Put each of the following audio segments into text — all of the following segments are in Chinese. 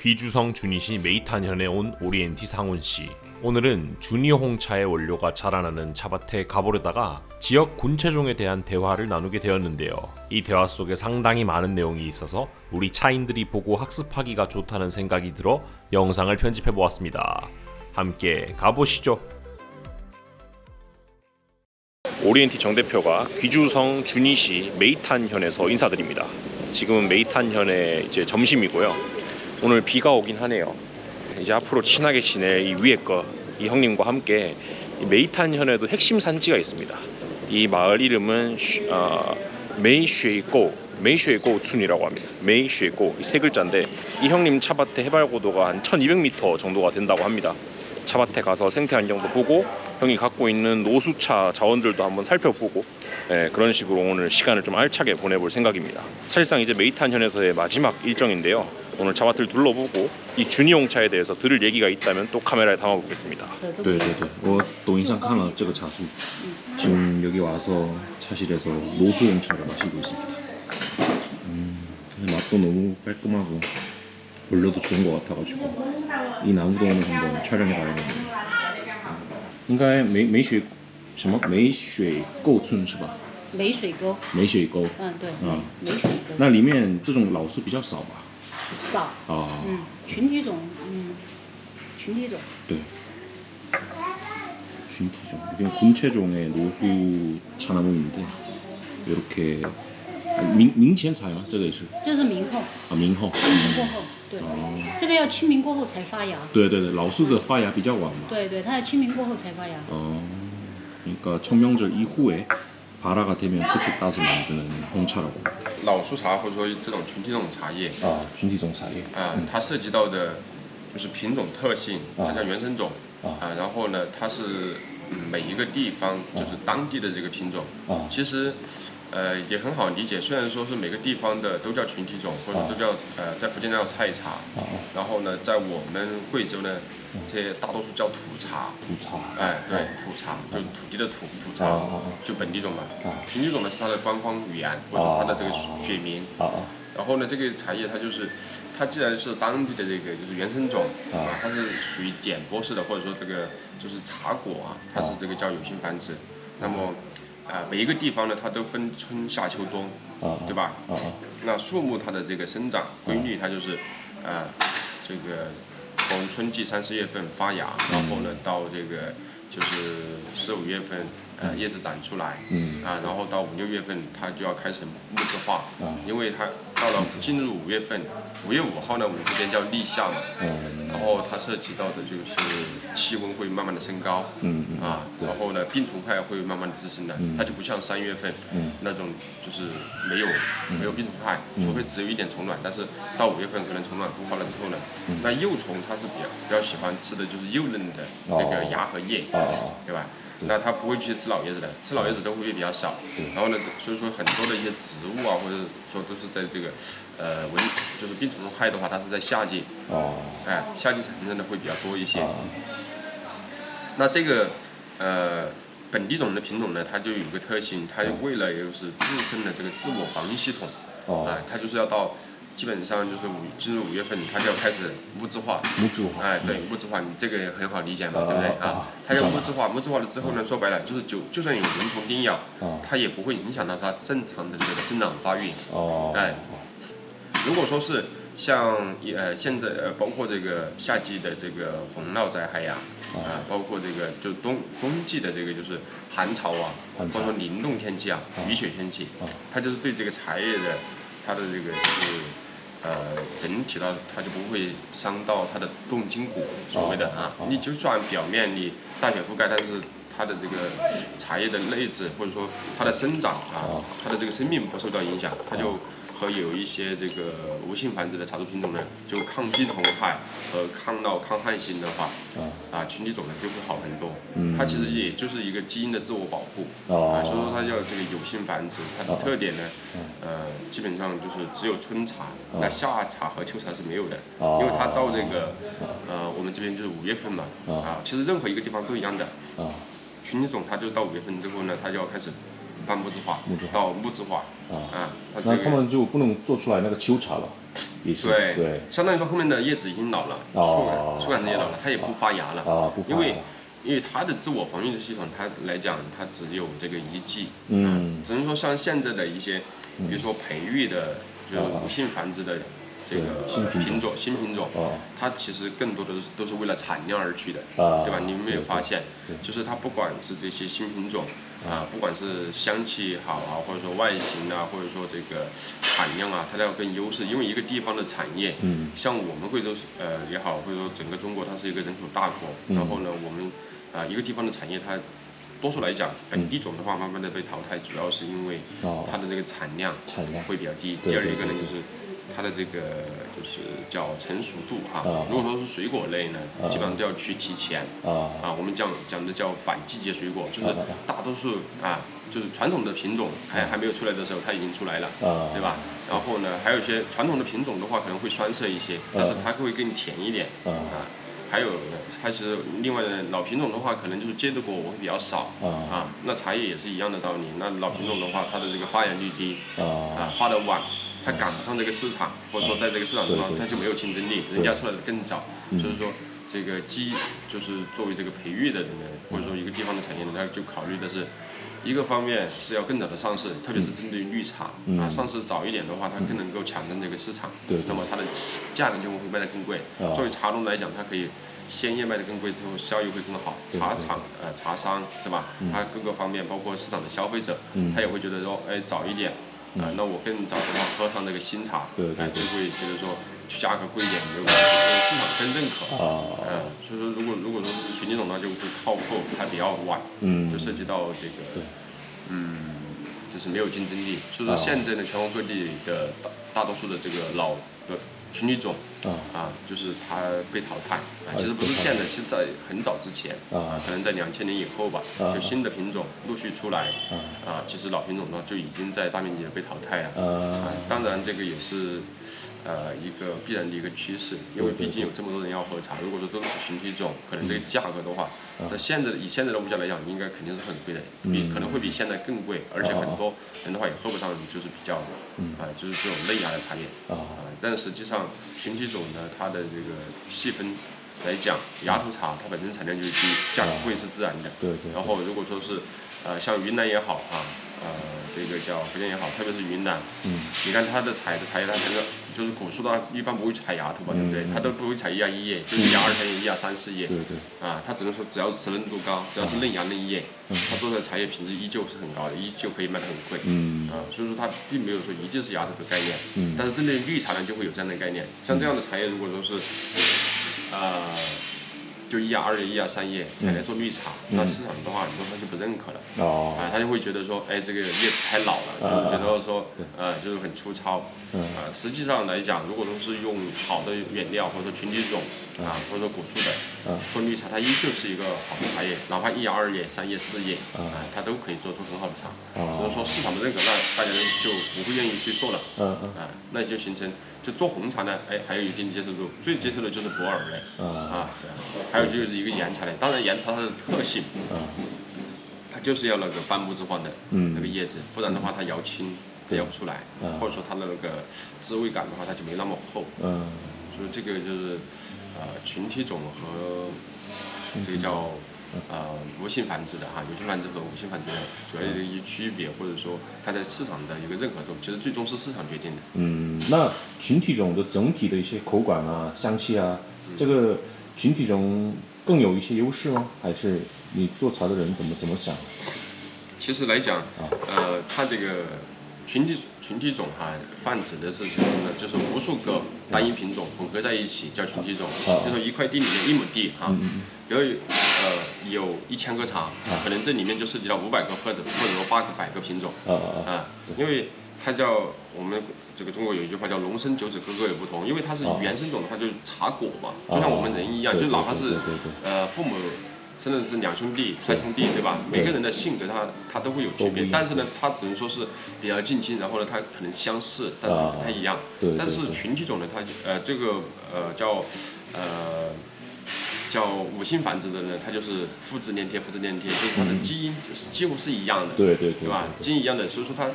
귀주성 주니시 메이탄현에 온 오리엔티 상훈씨. 오늘은 주니 홍차의 원료가 자라나는 차밭에 가보려다가 지역 군체종에 대한 대화를 나누게 되었는데요. 이 대화 속에 상당히 많은 내용이 있어서 우리 차인들이 보고 학습하기가 좋다는 생각이 들어 영상을 편집해 보았습니다. 함께 가보시죠. 오리엔티 정 대표가 귀주성 주니시 메이탄현에서 인사드립니다. 지금은 메이탄현의 이제 점심이고요. 오늘 비가 오긴 하네요. 이제 앞으로 친하게 지낼 이 위에 이 형님과 함께 이 메이탄현에도 핵심 산지가 있습니다. 이 마을 이름은 메이쉐이고춘이라고 합니다. 메이쉐이고 이 세 글자인데 이 형님 차밭의 해발 고도가 한 1200m 정도가 된다고 합니다. 차밭에 가서 생태 환경도 보고 형이 갖고 있는 노수차 자원들도 한번 살펴보고 그런 식으로 오늘 시간을 좀 알차게 보내볼 생각입니다. 사실상 이제 메이탄현에서의 마지막 일정인데요. 오늘 차밭을 둘러보고 이 주니홍차에 대해서 들을 얘기가 있다면 또 카메라에 담아보겠습니다. 对，我抖音上看了这个茶树， 지금 여기 와서 차실에서 노수홍차를 마시고 있습니다. 맛도 너무 깔끔하고 원료도 좋은 것 같아가지고 이 나무도 오늘 한번 촬영해봐야겠네요. 应该没水什么没水沟村是吧？没水沟。没水沟。对，没水沟。那里面这种老树比较少吧？少。群体种，群体种。对。 群体种. 이게 군체종의 노수 차나무인데 이렇게明前采吗？这个也是。这是明后。明后。清明过后，对。这个要清明过后才发芽。对，老树的发芽比较晚嘛。对，它要清明过后才发芽。그러니까 청명절 이후에 발화가 되면 그때 따서 만드는 홍차라고 합니다. 老树茶或者说这种群体种茶叶群体种茶叶它涉及到的就是品种特性，它叫原生种然后呢，它是每一个地方就是当地的这个品种其实也很好理解。虽然说是每个地方的都叫群体种，或者都叫在福建叫菜茶然后呢，在我们贵州呢，这些大多数叫土茶。对，土茶就是土地的土茶，就本地种嘛。群体种呢是它的官方语言，或者说它的这个学名。然后呢，这个茶叶它既然是当地的这个就是原生种它是属于点播式的，或者说这个就是茶果它是这个叫有性繁殖。那么每一个地方呢，它都分春夏秋冬，对吧？那树木它的这个生长规律，它就是这个从春季3、4月份发芽，然后呢到这个就是4、5月份叶子长出来，然后到5、6月份它就要开始木质化，因为它到了进入5月份，5月5号呢，我们这边叫立夏嘛，然后它涉及到的就是气温会慢慢的升高，然后呢病虫害会慢慢的滋生的，它就不像3月份那种就是没有病虫害，除非只有一点虫卵，但是到5月份可能虫卵孵化了之后呢，那幼虫它是比较喜欢吃的就是幼嫩的这个芽和叶，对吧？那它不会去吃老叶子的，吃老叶子的会比较少。然后呢，所以说很多的一些植物或者说都是在这个就是病虫害的话，它是在夏季，夏季产生的会比较多一些。那这个本地种的品种呢，它就有一个特性，它为了就是自身的这个自我防御系统，它就是要到。基本上就是进入5月份，它就要开始木质化。对，木质化，你这个很好理解嘛，对不对它要木质化，木质化了之后呢，说白了就是就算有蚊虫叮咬，它也不会影响到它正常的这个生长发育。如果说是像现在包括这个夏季的这个红涝灾害包括这个就冬季的这个就是寒潮或者说凛冻天气雨雪天气，它就是对这个茶叶的它的这个是。整体的它就不会伤到它的动筋骨，所谓的你就算表面你大雪覆盖，但是它的这个茶叶的内质或者说它的生长它的这个生命不受到影响，它就和有一些这个无性繁殖的茶树品种呢，就抗病虫害和抗涝抗旱性的话群体种呢就会好很多。它其实也就是一个基因的自我保护所以说它叫这个有性繁殖。它的特点呢基本上就是只有春茶，那夏茶和秋茶是没有的，因为它到这个我们这边就是5月份嘛其实任何一个地方都一样的群体种，它就到5月份之后呢，它就要开始半木质化到木质化啊，那他们就不能做出来那个秋茶了，也是对，相当于说后面的叶子已经老了，树干也老了，它也不发芽了不发芽，因为它的自我防御的系统，它来讲它只有这个一季，只能说像现在的一些，比如说培育的，就是无性繁殖的。这个新品种，它其实更多的都是为了产量而去的，对吧？你们没有发现，就是它不管是这些新品种不管是香气好啊，或者说外形啊，或者说这个产量啊，它都要更优势。因为一个地方的产业，像我们贵州也好，或者说整个中国，它是一个人口大国，然后呢，我们一个地方的产业它。多数来讲，本地种的话，慢慢的被淘汰，主要是因为它的这个产量会比较低。第二一个呢，就是它的这个就是叫成熟度如果说是水果类呢，基本上都要去提前我们讲的叫反季节水果，就是大多数就是传统的品种还没有出来的时候，它已经出来了，对吧？然后呢，还有一些传统的品种的话，可能会酸涩一些，但是它会更甜一点还有它其实另外的老品种的话，可能就是结的果会比较少那茶叶也是一样的道理。那老品种的话，它的这个发芽率低发的晚，它赶不上这个市场，或者说在这个市场中它就没有竞争力，人家出来的更早。所以说这个就是作为这个培育的人呢，或者说一个地方的产业呢，它就考虑的是。一个方面是要更早的上市，特别是针对绿茶上市早一点的话，它更能够抢占这个市场。那么它的价格就会卖得更贵。作为茶农来讲，它可以鲜叶卖得更贵之后，效益会更好。茶厂茶商是吧？它各个方面，包括市场的消费者，他也会觉得说，早一点那我更早的话喝上这个新茶，就会觉得说价格贵一点没有关系，市场更认可所以说如果说是群体种，那就会靠后，还比较晚，就涉及到这个就是没有竞争力。所以说现在呢，全国各地的大多数的这个老的群体种就是它被淘汰其实不是现在，是在很早之前可能在2000年以后吧，就新的品种陆续出来其实老品种呢就已经在大面积的被淘汰了当然这个也是一个必然的一个趋势，因为毕竟有这么多人要喝茶，如果说都是群体种，可能这个价格的话，以现在的物价来讲，应该肯定是很贵的，可能会比现在更贵，而且很多人的话也喝不上，就是比较就是这种嫩芽的茶叶但实际上群体种呢，它的这个细分来讲，芽头茶它本身产量就是低，价格贵是自然的。然后如果说是像云南也好这个叫福建也好，特别是云南，你看它的采叶，它整个就是古树它一般不会采芽头吧，对不对？它都不会采1芽1叶，就是1芽2叶、1芽3、4叶。它只能说只要是雌嫩度高，只要是嫩芽嫩叶，它做出来的茶叶品质依旧是很高的，依旧可以卖得很贵。所以说它并没有说一定是芽头的概念。但是针对绿茶呢，就会有这样的概念。像这样的茶叶，如果说是就1芽2叶、1芽3叶采来做绿茶，那市场的话，很多他就不认可了。他就会觉得说，这个叶子太老了，就是觉得说，就是很粗糙。实际上来讲，如果说是用好的原料，或者说群体种或者说古树的做绿茶，它依旧是一个好的茶叶，哪怕1芽2叶、3叶、4叶它都可以做出很好的茶。所以说市场的认可，那大家就不会愿意去做了。那就形成。就做红茶呢，还有一定接受度，最接受的就是普洱类还有就是一个岩茶类。当然岩茶它的特性它就是要那个半木质化的那个叶子，不然的话它摇青它摇不出来，或者说它的那个滋味感的话它就没那么厚。所以这个就是群体种和这个叫无性繁殖的有性繁殖和无性繁殖的主要的一个区别，或者说它在市场的一个认可度，其实最终是市场决定的。那群体种的整体的一些口感香气这个群体种更有一些优势吗？还是你做茶的人怎么想？其实来讲它这个群体种泛指的是什么呢？就是无数个单一品种混合在一起叫群体种。就说一块地里面1亩地比如有1000棵茶，可能这里面就涉及到500个或者说800个品种因为它叫我们这个中国有一句话叫龙生九子，个个有不同，因为它是原生种的话就是茶果嘛，就像我们人一样，就哪怕是父母甚至是2兄弟、3兄弟，对吧？每个人的性格他都会有区别，但是呢，他只能说是比较近亲，然后呢，他可能相似，但是不太一样。但是群体种呢，它这个叫叫无性繁殖的呢，它就是复制粘贴，复制粘贴，就是它的基因就是几乎是一样的，对，对吧？基因一样的，所以说它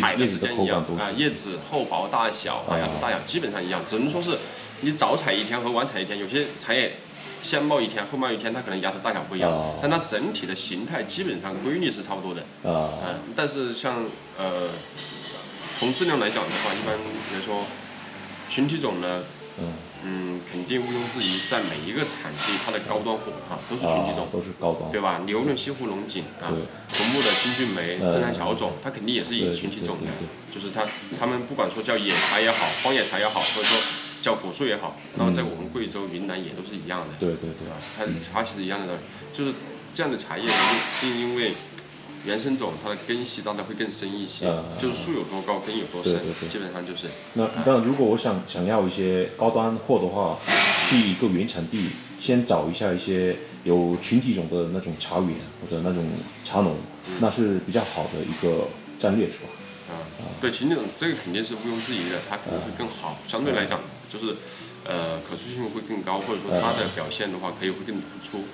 采的时间一样啊，叶子厚薄大小啊，芽大小基本上一样，只能说是你早采一天和晚采一天，有些茶叶先冒一天后冒一天，它可能芽的大小不一样，但它整体的形态基本上规律是差不多的但是像从质量来讲的话，一般来说群体种呢。肯定毋庸置疑，在每一个产地，它的高端货都是群体种，都是高端，对吧？牛润西湖龙井红木的金骏眉、正山小种，它肯定也是以群体种的，就是他们不管说叫野茶也好，荒野茶也好，或者说叫果树也好，那么在我们贵州、云南也都是一样的，对吧？它其实一样的道理，就是这样的茶叶，正因为原生种它的根系扎的会更深一些，就是树有多高，根有多深，基本上就是。那如果我想要一些高端货的话，去一个原产地，先找一下一些有群体种的那种茶园或者那种茶农，那是比较好的一个战略，是吧？对，群体种这个肯定是毋庸置疑的，它可能会更好，相对来讲就是。可塑性会更高，或者说它的表现的话，可以会更突出。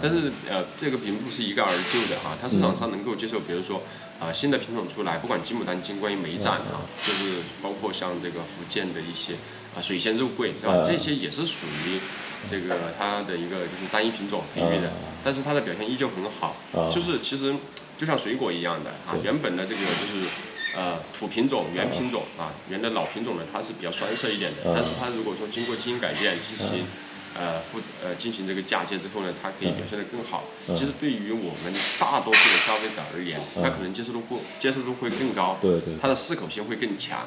但是这个并不是一概而就的它市场上能够接受，比如说新的品种出来，不管金牡丹、金观音、梅盏就是包括像这个福建的一些水仙肉桂，是吧？这些也是属于这个它的一个就是单一品种领域的，但是它的表现依旧很好。就是其实就像水果一样的原本的这个就是。土品种、原品种原的老品种呢，它是比较酸涩一点的，但是它如果说经过基因改变进行这个嫁接之后呢，它可以表现得更好。其实对于我们大多数的消费者而言，它可能接受度会更高，它的适口性会更强，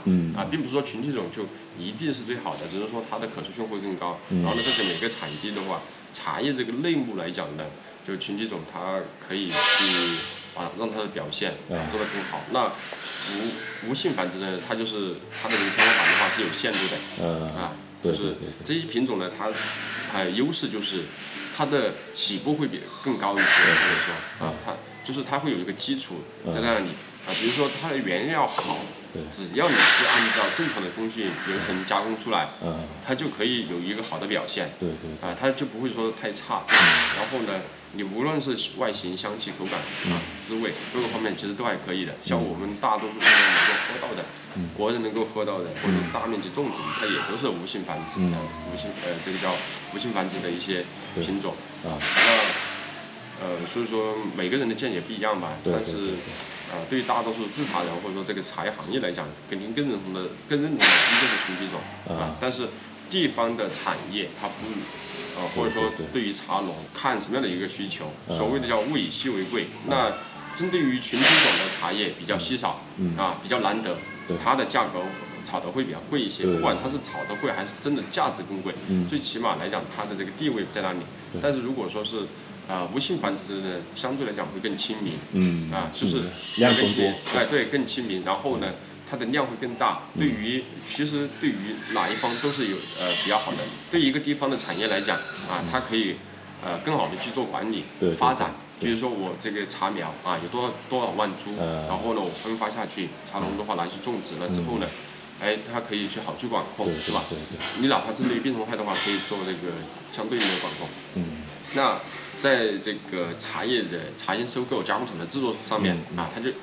并不是说群体种就一定是最好的，只是说它的可塑性会更高。然后呢，这个每个产地的话，茶叶这个类目来讲呢，就群体种它可以去让它的表现做得更好。那无性繁殖呢，它就是它的这个天花板的话是有限度的就是这一品种呢，它优势就是它的起步会更高一些，或者说它就是它会有一个基础在那里比如说它的原料好，只要你是按照正常的工序流程加工出来，它就可以有一个好的表现，它就不会说太差。然后呢，你无论是外形、香气、口感滋味各个方面，其实都还可以的。像我们大多数能够喝到的，国人能够喝到的，或者大面积种植，它也都是无性繁殖这个叫无性繁殖的一些品种所以说每个人的见解不一样吧，但是对于大多数制茶人或者说这个茶叶行业来讲，肯定更认同的依旧是群体种但是地方的产业它不或者说对于茶农看什么样的一个需求，所谓的叫物以稀为贵。那针对于群体种的茶叶比较稀少比较难得，它的价格炒的会比较贵一些，不管它是炒的贵还是真的价值更贵，最起码来讲它的这个地位在那里。但是如果说是无性繁殖的呢，相对来讲会更亲民，就是量更多，对，更亲民。然后呢，它的量会更大。其实对于哪一方都是有比较好的。对于一个地方的产业来讲它可以更好的去做管理发展。比如说我这个茶苗有多少万株，然后呢我分发下去，茶农的话拿去种植了之后呢，它可以去好去管控，是吧？你哪怕针对于病虫害的话，可以做这个相对应的管控。那在这个茶叶收购加工厂的制作上面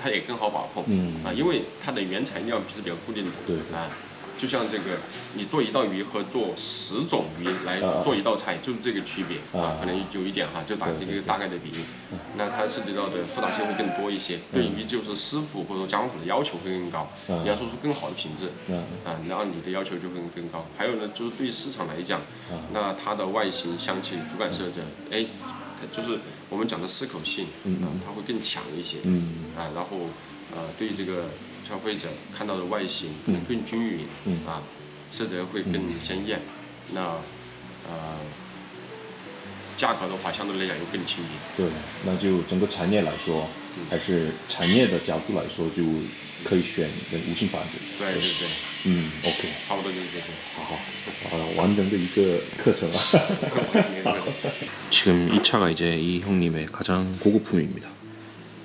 它也更好把控因为它的原材料是比较固定的就像这个你做一道鱼和做10种鱼来做一道菜，就是这个区别可能有一点就打一个大概的比喻。那它涉及到的复杂性会更多一些，对于就是师傅或者说加工厂的要求会更高，你要做出更好的品质然后你的要求就会更高。还有呢，就是对市场来讲那它的外形、香气、口感、色泽就是我们讲的适口性它会更强一些然后对于这个消费者看到的外形可能更均匀色泽会更鲜艳。那价格的话相对来讲又更亲民。对，那就整个产业来说还是产业的角度来说就可以选无性繁殖。对OK， 差不多就是这些。好，完整的一个课程지금 이 차가 이제 이 형님의 가장 고급품입니다.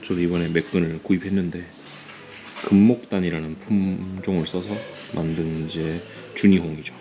저도 이번에 몇 근을 구입했는데 금목단이라는 품종을 써서 만든 이제 준이홍이죠.